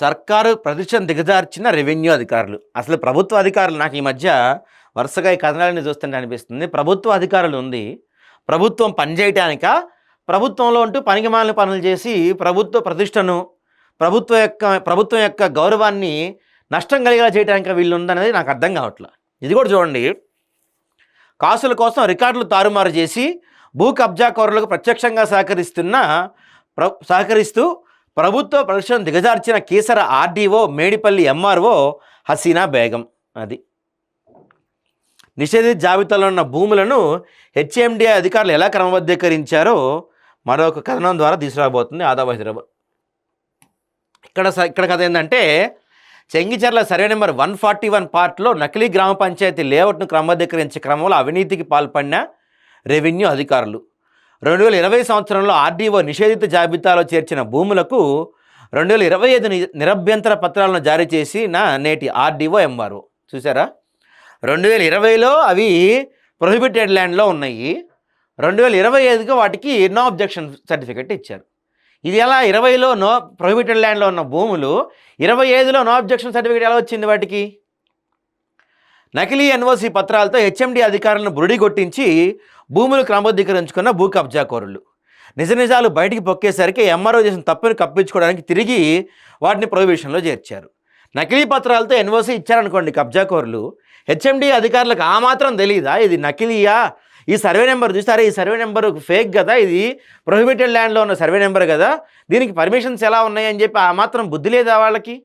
సర్కారు ప్రతిష్టను దిగజార్చిన రెవెన్యూ అధికారులు. అసలు ప్రభుత్వ అధికారులు నాకు ఈ మధ్య వరుసగా ఈ కథనాలన్నీ చూస్తుంటే అనిపిస్తుంది. ప్రభుత్వ అధికారులు ఉంది. ప్రభుత్వం పనిచేయటానికా? ప్రభుత్వంలో ఉంటూ పనికిమాలిన పనులు చేసి ప్రభుత్వ ప్రతిష్టను, ప్రభుత్వం యొక్క గౌరవాన్ని నష్టం కలిగేలా చేయడానికా వీళ్ళు ఉందనేది నాకు అర్థం కావట్లేదు. ఇది కూడా చూడండి. కాసుల కోసం రికార్డులు తారుమారు చేసి భూ కబ్జాకోరులకు ప్రత్యక్షంగా సహకరిస్తూ ప్రభుత్వ ప్రతిష్టను దిగజార్చిన కీసర ఆర్డీఓ, మేడిపల్లి ఎంఆర్ఓ హసీనా బేగం. అది నిషేధిత జాబితాలో ఉన్న భూములను హెచ్ఎండిఏ అధికారులు ఎలా క్రమబద్ధీకరించారో మరొక కథనం ద్వారా తీసుకురాబోతుంది ఆదాబ్ హైదరాబాద్. ఇక్కడ కథ ఏంటంటే, చెంగిచెర్ల సర్వే నెంబర్ 141 పార్ట్లో నకిలీ గ్రామ పంచాయతీ లేఅవుట్ను క్రమబద్ధీకరించే క్రమంలో అవినీతికి పాల్పడిన రెవెన్యూ అధికారులు 2020 సంవత్సరంలో ఆర్డీఓ నిషేధిత జాబితాలో చేర్చిన భూములకు 2025 నిరభ్యంతర పత్రాలను జారీ చేసిన నేటి ఆర్డీఓ ఎంఆర్ఓ. చూసారా, 2020లో అవి ప్రొహిబిటెడ్ ల్యాండ్లో ఉన్నాయి. 2025కి వాటికి నో అబ్జెక్షన్ సర్టిఫికెట్ ఇచ్చారు. ఇది ఎలా 20లో నో ప్రొహిబిటెడ్ ల్యాండ్లో ఉన్న భూములు 25లో నో అబ్జెక్షన్ సర్టిఫికెట్ ఎలా వచ్చింది వాటికి? నకిలీ ఎన్ఓసి పత్రాలతో హెచ్ఎండి అధికారులను బురిడి కొట్టించి భూములు క్రమబద్ధీకరించుకున్న భూ కబ్జాకోరులు నిజాలు బయటికి పొక్కేసరికి ఎంఆర్ఓ చేసిన తప్పుని కప్పించుకోవడానికి తిరిగి వాటిని ప్రొహిబిషన్లో చేర్చారు. నకిలీ పత్రాలతో ఎన్ఓసి ఇచ్చారనుకోండి కబ్జాకోరులు, హెచ్ఎండి అధికారులకు ఆ మాత్రం తెలియదా ఇది నకిలీయా? ఈ సర్వే నెంబర్ చూస్తారా, ఈ సర్వే నెంబర్ ఫేక్ కదా, ఇది ప్రొహిబిటెడ్ ల్యాండ్లో ఉన్న సర్వే నెంబర్ కదా, దీనికి పర్మిషన్స్ ఎలా ఉన్నాయని చెప్పి ఆ మాత్రం బుద్ధి లేదా వాళ్ళకి?